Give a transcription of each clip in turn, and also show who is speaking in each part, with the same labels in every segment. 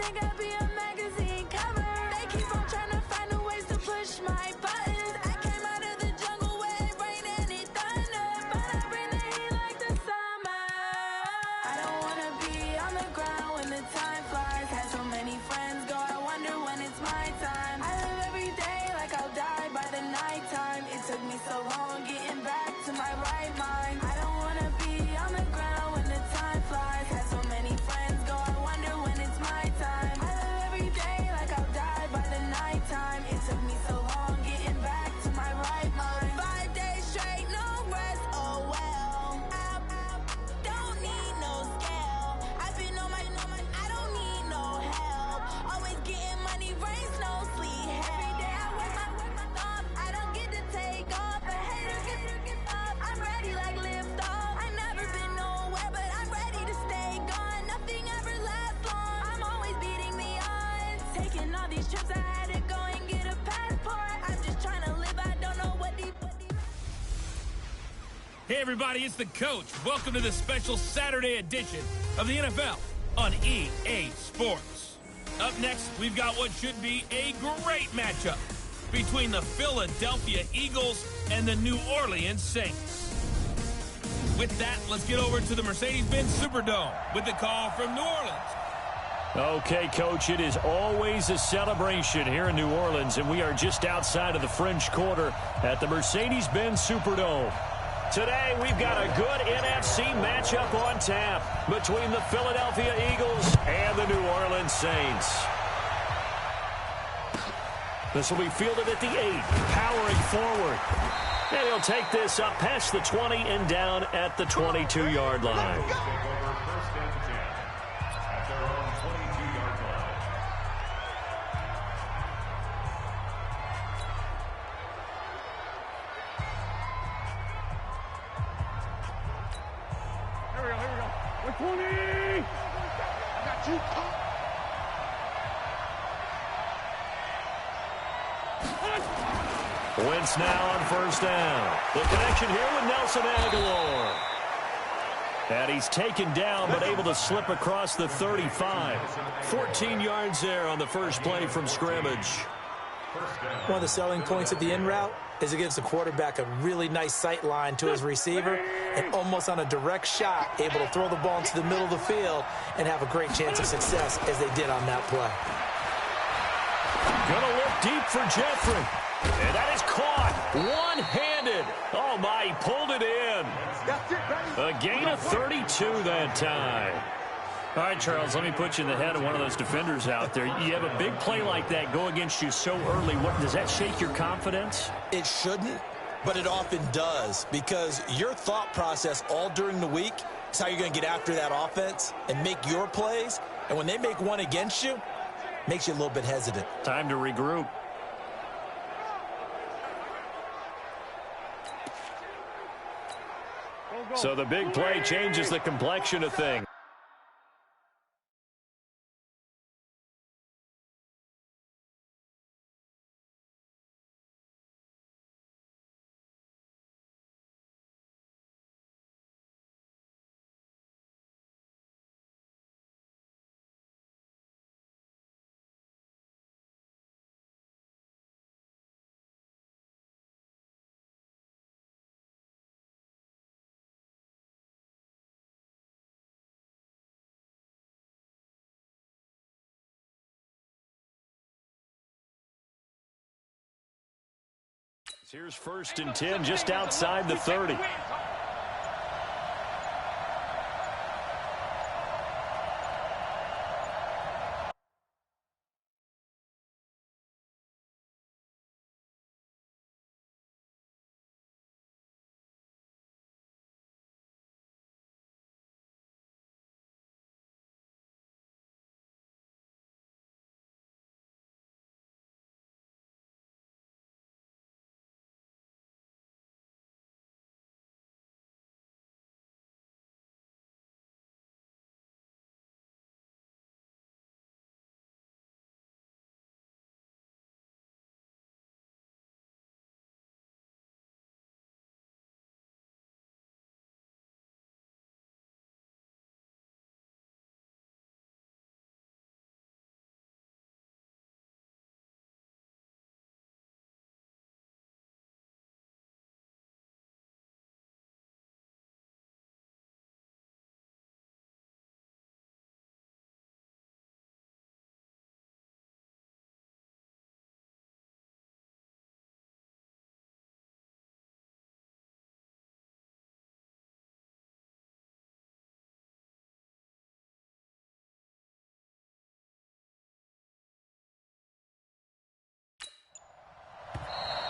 Speaker 1: think I'd be a magazine cover. They keep on trying to find new ways to push my buttons. I came out of the jungle where it rained and it thunder, but I bring the heat like the summer. I don't wanna be on the ground when the time flies. Had so many friends go, I wonder when it's my time. I live every day like I'll die by the nighttime. It took me so long getting back to my right mind. I don't wanna be on the ground when the time flies. Had so many friends go, I wonder when it's my time. I live every day like I'll die by the nighttime. It took me so long getting back to my right mind. 5 days straight, no rest, oh well. I don't need no scale. I've been on my, I don't need no help. Always getting money, rain, snow, sleet, every day I work my thumb. I don't get to take off, a hater get up. I'm ready like lift off. I've never been nowhere, but I'm ready to stay gone. Nothing ever lasts long. I'm always beating the odds. Taking all these trips, I had to go and get a passport. I'm just trying to live, I don't know what deep.
Speaker 2: Hey everybody, it's the coach. Welcome to the special Saturday edition of the NFL on EA Sports. Up next, we've got what should be a great matchup between the Philadelphia Eagles and the New Orleans Saints. With that, let's get over to the Mercedes-Benz Superdome with the call from New Orleans.
Speaker 3: Okay, Coach, it is always a celebration here in New Orleans, and we are just outside of the French Quarter at the Mercedes-Benz Superdome. Today, we've got a good NFC matchup on tap between the Philadelphia Eagles and the New Orleans Saints. This will be fielded at the 8, powering forward. And he'll take this up past the 20 and down at the 22-yard line. Wentz now on first down. The connection here with Nelson Aguilar. And he's taken down but able to slip across the 35. 14 yards there on the first play from scrimmage.
Speaker 4: One of the selling points of the in route is it gives the quarterback a really nice sight line to his receiver and almost on a direct shot able to throw the ball into the middle of the field and have a great chance of success as they did on that play.
Speaker 3: Gonna look deep for Jeffrey. And that is caught one-handed. Oh, my, he pulled it in. A gain of 32 that time.
Speaker 5: All right, Charles, let me put you in the head of one of those defenders out there. You have a big play like that go against you so early. What, does that shake your confidence?
Speaker 6: It shouldn't, but it often does, because your thought process all during the week is how you're going to get after that offense and make your plays. And when they make one against you, it makes you a little bit hesitant.
Speaker 5: Time to regroup.
Speaker 3: So the big play changes the complexion of things. Here's 1st and 10 just outside the 30.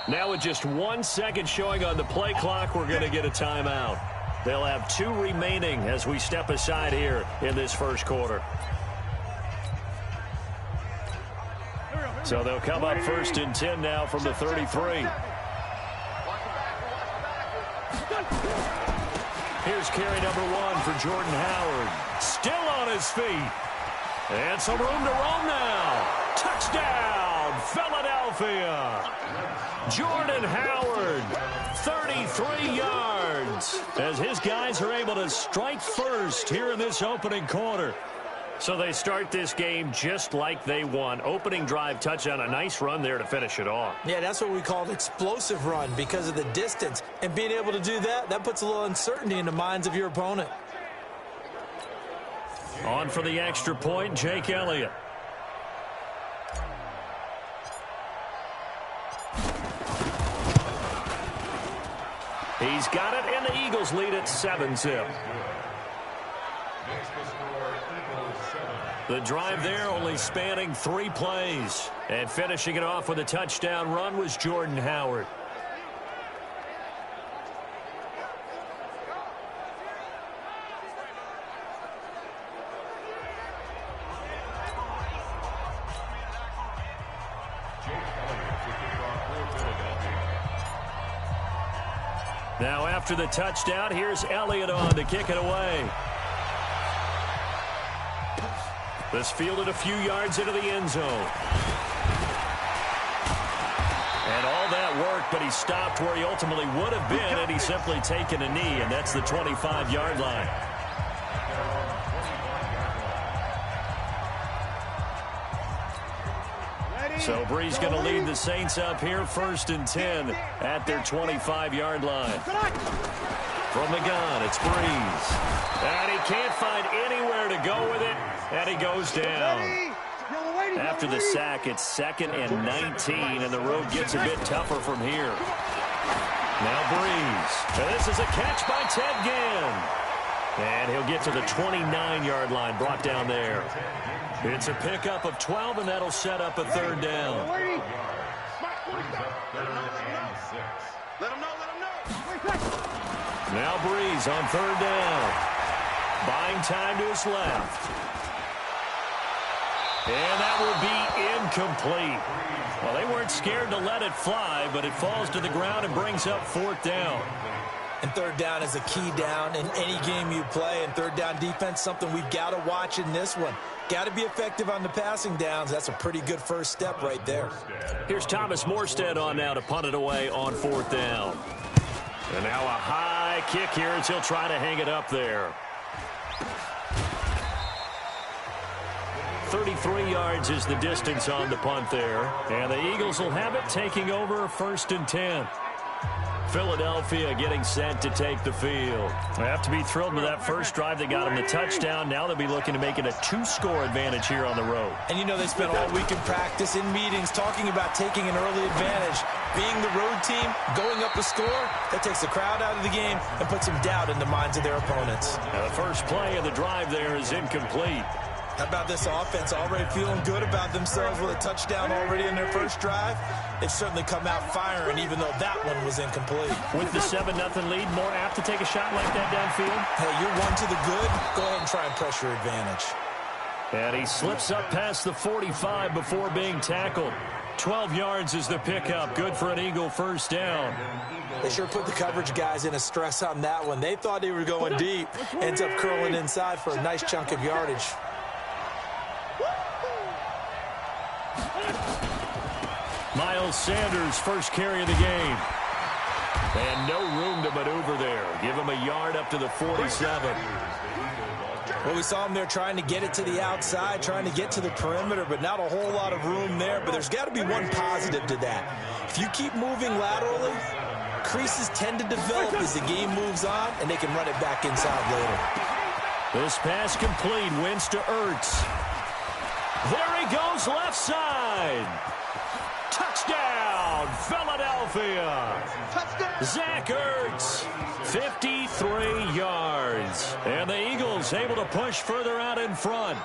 Speaker 3: Now with just 1 second showing on the play clock, we're going to get a timeout. They'll have 2 remaining as we step aside here in this first quarter. So they'll come up 1st and 10 now from the 33. Here's carry number 1 for Jordan Howard. Still on his feet. And some room to roam now. Touchdown, Philadelphia. Jordan Howard, 33 yards, as his guys are able to strike first here in this opening quarter. So they start this game just like they won. Opening drive touchdown, a nice run there to finish it off.
Speaker 4: Yeah, that's what we call an explosive run because of the distance. And being able to do that, that puts a little uncertainty in the minds of your opponent.
Speaker 3: On for the extra point, Jake Elliott. He's got it, and the Eagles lead at 7-zip. The drive there only spanning 3 plays. And finishing it off with a touchdown run was Jordan Howard. Now after the touchdown, here's Elliott on to kick it away. This fielded a few yards into the end zone. And all that worked, but he stopped where he ultimately would have been had he simply taken a knee, and that's the 25-yard line. So Brees going to lead the Saints up here, 1st and 10 at their 25-yard line. From the gun, it's Brees. And he can't find anywhere to go with it, and he goes down. After the sack, it's 2nd and 19, and the road gets a bit tougher from here. Now Brees. And this is a catch by Ted Ginn. And he'll get to the 29-yard line, brought down there. It's a pickup of 12, and that'll set up a 3rd down. Now Brees on 3rd down. Buying time to his left. And that will be incomplete. Well, they weren't scared to let it fly, but it falls to the ground and brings up 4th down.
Speaker 4: And 3rd down is a key down in any game you play. And 3rd down defense, something we've got to watch in this one. Got to be effective on the passing downs. That's a pretty good first step right there.
Speaker 3: Here's Thomas Morstead on now to punt it away on 4th down. And now a high kick here as he'll try to hang it up there. 33 yards is the distance on the punt there. And the Eagles will have it, taking over 1st and 10. Philadelphia getting set to take the field. They have to be thrilled with that first drive. They got them the touchdown. Now they'll be looking to make it a 2-score advantage here on the road.
Speaker 4: And you know they spent all week in practice, in meetings, talking about taking an early advantage. Being the road team, going up a score, that takes the crowd out of the game and puts some doubt in the minds of their opponents.
Speaker 3: Now the first play of the drive there is incomplete.
Speaker 4: How about this offense already feeling good about themselves with a touchdown already in their first drive? They've certainly come out firing, even though that one was incomplete.
Speaker 3: With the 7-0 lead, more apt to take a shot like that downfield?
Speaker 4: Hey, you're one to the good. Go ahead and try and press your advantage.
Speaker 3: And he slips up past the 45 before being tackled. 12 yards is the pickup. Good for an Eagle first down.
Speaker 4: They sure put the coverage guys in a stress on that one. They thought they were going deep. Ends up curling inside for a nice chunk of yardage.
Speaker 3: Miles Sanders, first carry of the game. And no room to maneuver there. Give him a yard up to the 47.
Speaker 4: Well, we saw him there trying to get it to the outside, trying to get to the perimeter, but not a whole lot of room there. But there's got to be one positive to that. If you keep moving laterally, creases tend to develop as the game moves on, and they can run it back inside later.
Speaker 3: This pass complete. Wins to Ertz. There he goes, left side. Touchdown, Philadelphia. Touchdown. Zach Ertz, 53 yards. And the Eagles able to push further out in front.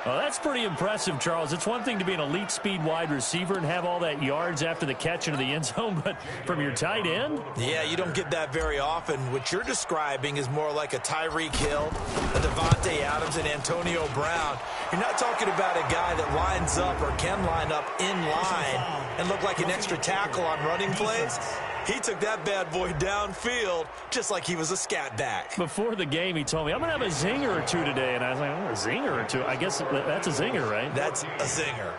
Speaker 5: Well, that's pretty impressive, Charles. It's one thing to be an elite speed wide receiver and have all that yards after the catch into the end zone, but from your tight end?
Speaker 6: Yeah, you don't get that very often. What you're describing is more like a Tyreek Hill, a Devontae Adams, and Antonio Brown. You're not talking about a guy that lines up or can line up in line and look like an extra tackle on running plays. He took that bad boy downfield just like he was a scat back. Before the game, he told me, I'm going to have a zinger or two today. And I was like, oh, a zinger or two? I guess that's a zinger, right? That's a zinger.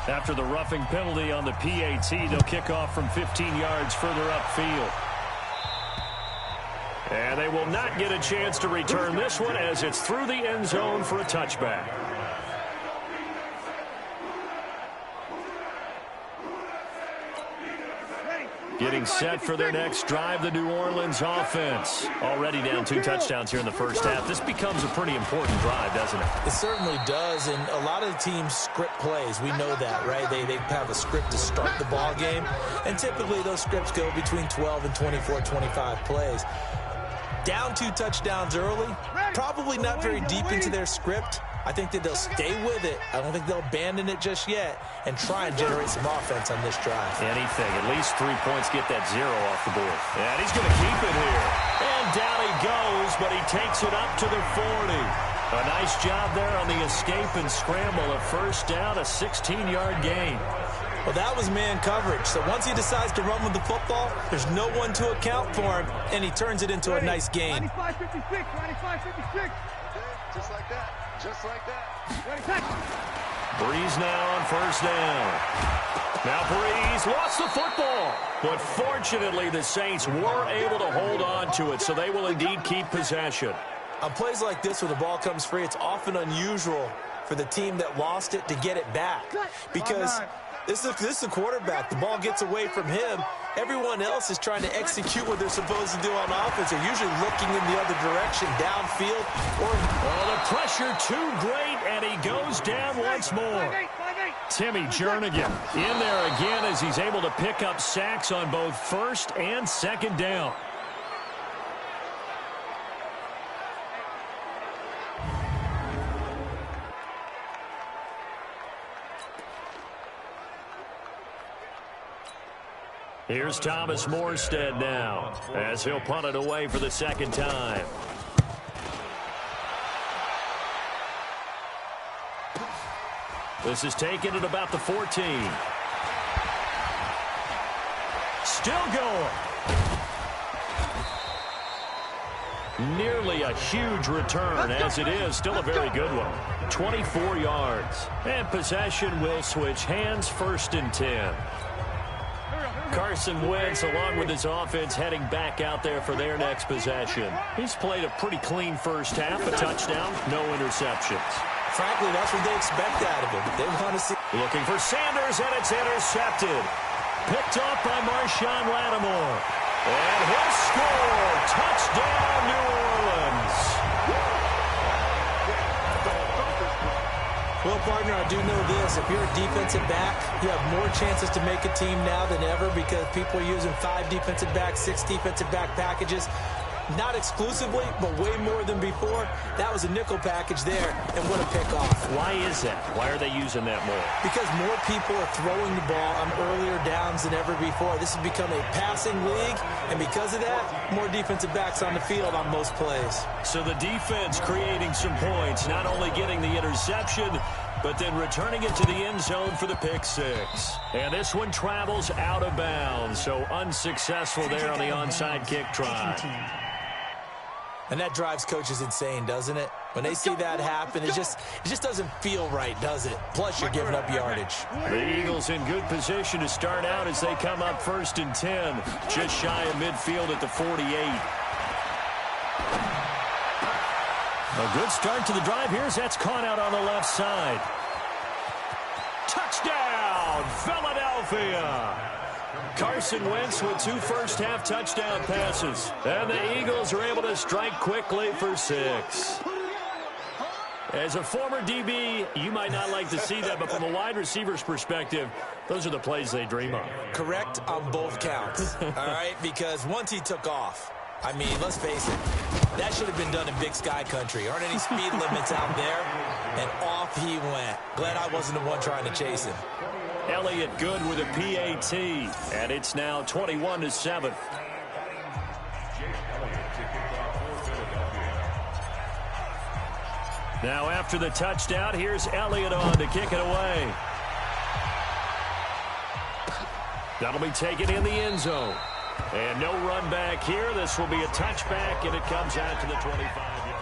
Speaker 6: After the roughing penalty on the PAT, they'll kick off from 15 yards further upfield. And they will not get a chance to return this one as it's through the end zone for a touchback. Getting set for their next drive, the New Orleans offense. Already down 2 touchdowns here in the first half. This becomes a pretty important drive, doesn't it? It certainly does, and a lot of the teams script plays. We know that, right? They have a script to start the ball game, and typically those scripts go between 12 and 24, 25 plays. Down 2 touchdowns early, probably not very deep into their script. I think that they'll stay with it. I don't think they'll abandon it just yet and try and generate some offense on this drive. Anything. At least 3 points, get that 0 off the board. And he's going to keep it here. And down he goes, but he takes it up to the 40. A nice job there on the escape and scramble. A first down, a 16-yard gain. Well, that was man coverage. So once he decides to run with the football, there's no one to account for him, and he turns it into a nice gain.
Speaker 7: 95-56, 95-56. Just like that. Just like that.
Speaker 3: Breeze now on first down. Now Breeze lost the football. But fortunately, the Saints were able to hold on to it, so they will indeed keep possession.
Speaker 6: On plays like this where the ball comes free, it's often unusual for the team that lost it to get it back. Because this is the quarterback. The ball gets away from him. Everyone else is trying to execute what they're supposed to do on offense. They're usually looking in the other direction, downfield.
Speaker 3: The pressure too great, and he goes down once more. Timmy Jernigan in there again as he's able to pick up sacks on both first and second down. Here's Thomas Morstead now as he'll punt it away for the second time. This is taken at about the 14. Still going. Nearly a huge return, as it is still a very good one. 24 yards. And possession will switch hands, 1st and 10. Carson Wentz, along with his offense, heading back out there for their next possession. He's played a pretty clean first half, a touchdown, no interceptions.
Speaker 6: Frankly, that's what they expect out of him. They want to see.
Speaker 3: Looking for Sanders, and it's intercepted. Picked off by Marshawn Lattimore. And he'll score. Touchdown, New Orleans.
Speaker 6: Well, partner, I do know this. If you're a defensive back, you have more chances to make a team now than ever because people are using 5 defensive backs, 6 defensive back packages. Not exclusively, but way more than before. That was a nickel package there, and what a pickoff.
Speaker 3: Why is that? Why are they using that more?
Speaker 6: Because more people are throwing the ball on earlier downs than ever before. This has become a passing league, and because of that, more defensive backs on the field on most plays.
Speaker 3: So the defense creating some points, not only getting the interception, but then returning it to the end zone for the pick 6. And this one travels out of bounds, so unsuccessful there on the onside kick try.
Speaker 6: And that drives coaches insane, doesn't it? When they see that happen, it just doesn't feel right, does it? Plus, you're giving up yardage.
Speaker 3: The Eagles in good position to start out as they come up 1st and 10, just shy of midfield at the 48. A good start to the drive here as that's caught out on the left side. Touchdown, Philadelphia! Carson Wentz with 2 first-half touchdown passes. And the Eagles are able to strike quickly for 6. As a former DB, you might not like to see that, but from a wide receiver's perspective, those are the plays they dream of.
Speaker 6: Correct on both counts, all right? Because once he took off, I mean, let's face it, that should have been done in Big Sky country. Aren't any speed limits out there? And off he went. Glad I wasn't the one trying to chase him.
Speaker 3: Elliott good with a PAT, and it's now 21-7. Now after the touchdown, here's Elliott on to kick it away. That'll be taken in the end zone. And no run back here. This will be a touchback, and it comes out to the 25-yard.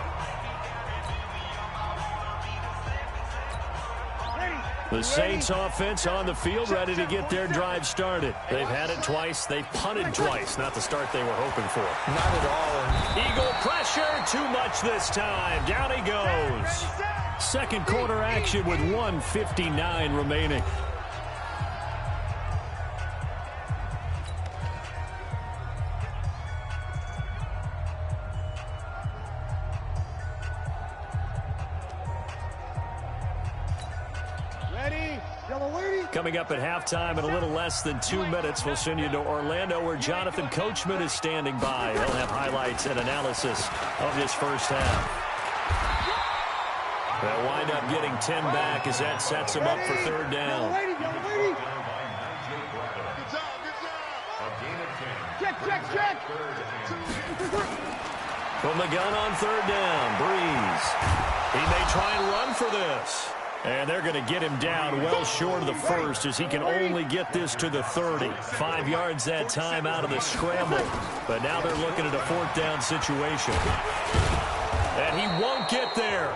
Speaker 3: The Saints offense on the field, ready to get their drive started. They've had it twice. They've punted twice. Not the start they were hoping for.
Speaker 6: Not at all.
Speaker 3: Eagle pressure, too much this time. Down he goes. Second quarter action with 1:59 remaining. Coming up at halftime in a little less than 2 minutes, we'll send you to Orlando where Jonathan Coachman is standing by. He'll have highlights and analysis of this first half. They'll wind up getting 10 back as that sets him up for third down.
Speaker 7: Check.
Speaker 3: From the gun on third down, Breeze. He may try and run for this. And they're going to get him down well short of the first as he can only get this to the 30. 5 yards that time out of the scramble. But now they're looking at a fourth down situation. And he won't get there.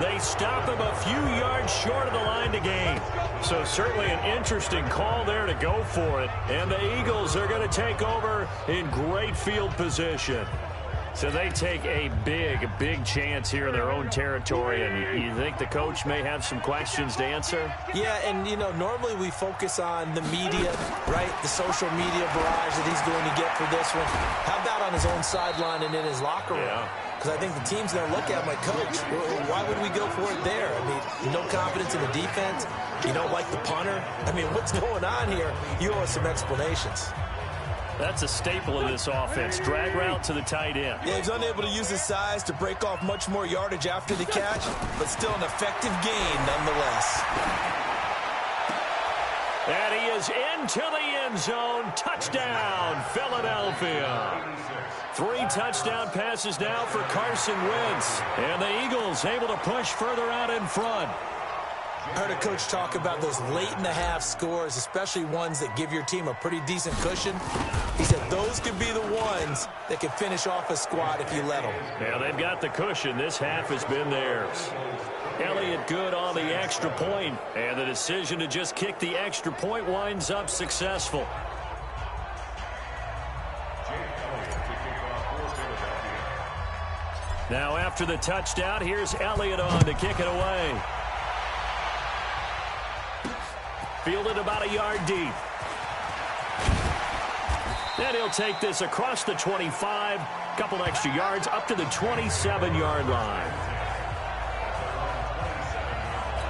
Speaker 3: They stop him a few yards short of the line to gain. So certainly an interesting call there to go for it. And the Eagles are going to take over in great field position. So they take a big chance here in their own territory, and you think the coach may have some questions to answer?
Speaker 6: Yeah, and, you know, normally we focus on the media, right, the social media barrage that he's going to get for this one. How about on his own sideline and in his locker room? Because I think the team's going to look at him like, Coach, why would we go for it there? I mean, no confidence in the defense? You don't like the punter? I mean, what's going on here? You owe us some explanations.
Speaker 3: That's a staple of this offense. Drag route to the tight end.
Speaker 6: Yeah, he's unable to use his size to break off much more yardage after the catch, but still an effective gain nonetheless.
Speaker 3: And he is into the end zone. Touchdown, Philadelphia. 3 touchdown passes now for Carson Wentz. And the Eagles able to push further out in front.
Speaker 6: I heard a coach talk about those late-in-the-half scores, especially ones that give your team a pretty decent cushion. He said those could be the ones that could finish off a squad if you let them.
Speaker 3: Yeah, they've got the cushion. This half has been theirs. Elliott good on the extra point, and the decision to just kick the extra point winds up successful. Now after the touchdown, here's Elliott on to kick it away. Fielded about a yard deep. Then he'll take this across the 25, couple extra yards, up to the 27-yard line.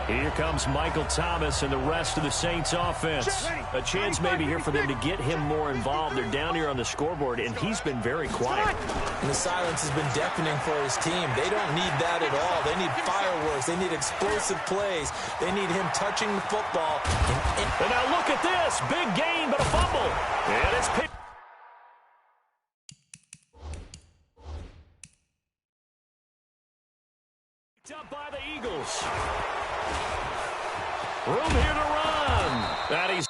Speaker 3: Here comes Michael Thomas and the rest of the Saints offense. A chance maybe here for them to get him more involved. They're down here on the scoreboard, and he's been very quiet.
Speaker 6: And the silence has been deafening for his team. They don't need that at all. They need fireworks. They need explosive plays. They need him touching the football.
Speaker 3: And now look at this. Big gain, but a fumble. And it's picked. Up by the Eagles. Room here to run. That he's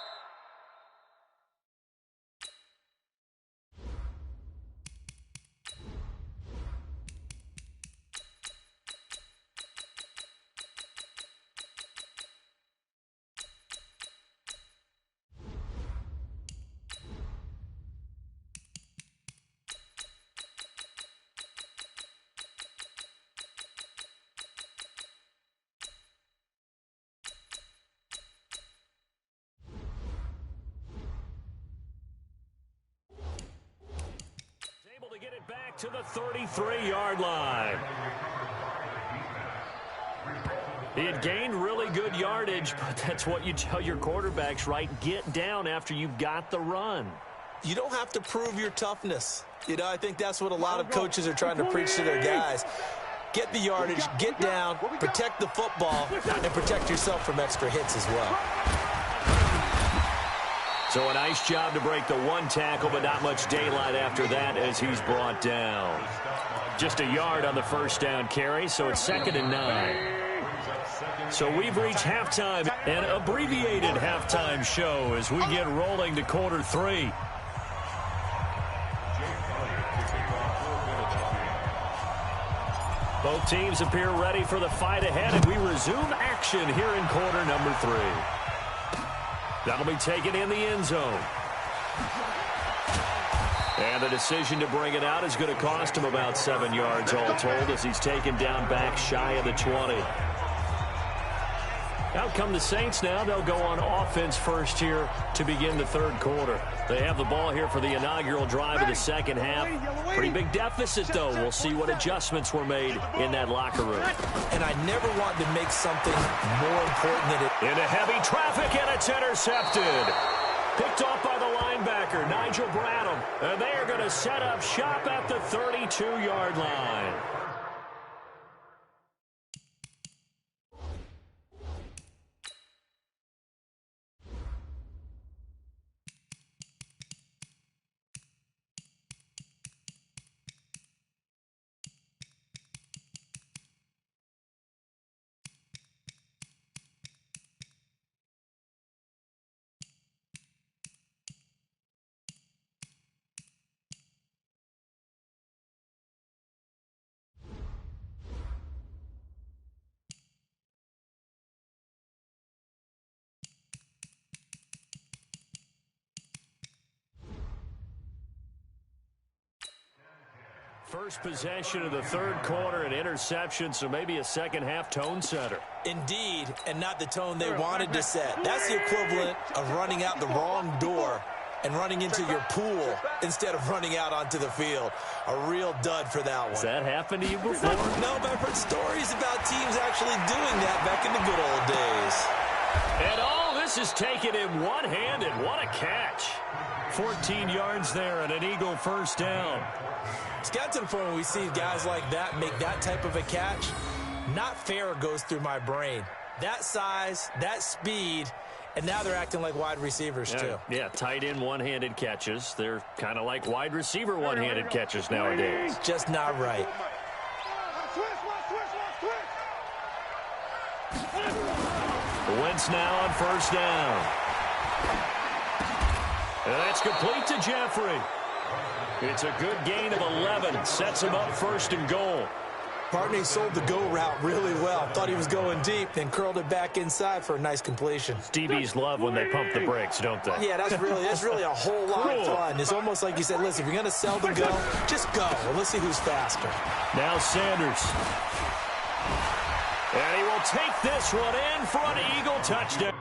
Speaker 3: to the 33-yard line. He had gained really good yardage, but that's what you tell your quarterbacks, right? Get down after you've got the run.
Speaker 6: You don't have to prove your toughness. You know, I think that's what a lot of coaches are trying to preach to their guys. Get the yardage, get down, protect the football, and protect yourself from extra hits as well.
Speaker 3: So a nice job to break the one tackle, but not much daylight after that as he's brought down. Just a yard on the first down carry, so it's 2nd and 9. So we've reached halftime, an abbreviated halftime show as we get rolling to quarter 3. Both teams appear ready for the fight ahead, and we resume action here in quarter number 3. That'll be taken in the end zone. And the decision to bring it out is going to cost him about 7 yards all told as he's taken down back shy of the 20. Out come the Saints now. They'll go on offense first here to begin the third quarter. They have the ball here for the inaugural drive of the second half. Pretty big deficit, though. We'll see what adjustments were made in that locker room.
Speaker 6: And I never want to make something more important than it.
Speaker 3: Into heavy traffic, and it's intercepted. Picked off by the linebacker, Nigel Bradham. And they are going to set up shop at the 32-yard line. First possession of the third quarter, an interception, so maybe a second-half tone setter.
Speaker 6: Indeed, and not the tone they wanted to set. That's the equivalent of running out the wrong door and running into your pool instead of running out onto the field. A real dud for that one.
Speaker 3: Has that happened to you before?
Speaker 6: No, but I've heard stories about teams actually doing that back in the good old days.
Speaker 3: And all this is taken in one-handed. What a catch. 14 yards there and an Eagle first down.
Speaker 6: It's got to the point when we see guys like that make that type of a catch, not fair goes through my brain. That size, that speed, and now they're acting like wide receivers too.
Speaker 3: Yeah, tight end one-handed catches. They're kind of like wide receiver one-handed catches nowadays.
Speaker 6: Just not right.
Speaker 3: Wentz now on first down. And that's complete to Jeffrey. It's a good gain of 11. Sets him up first and goal.
Speaker 6: Barney sold the go route really well. Thought he was going deep, then curled it back inside for a nice completion.
Speaker 3: DBs love when they pump the brakes, don't they?
Speaker 6: Yeah, that's really a whole lot of fun. It's almost like you said, listen, if you're going to sell the go, just go. And let's see who's faster.
Speaker 3: Now Sanders. And he will take this one in for an Eagle touchdown.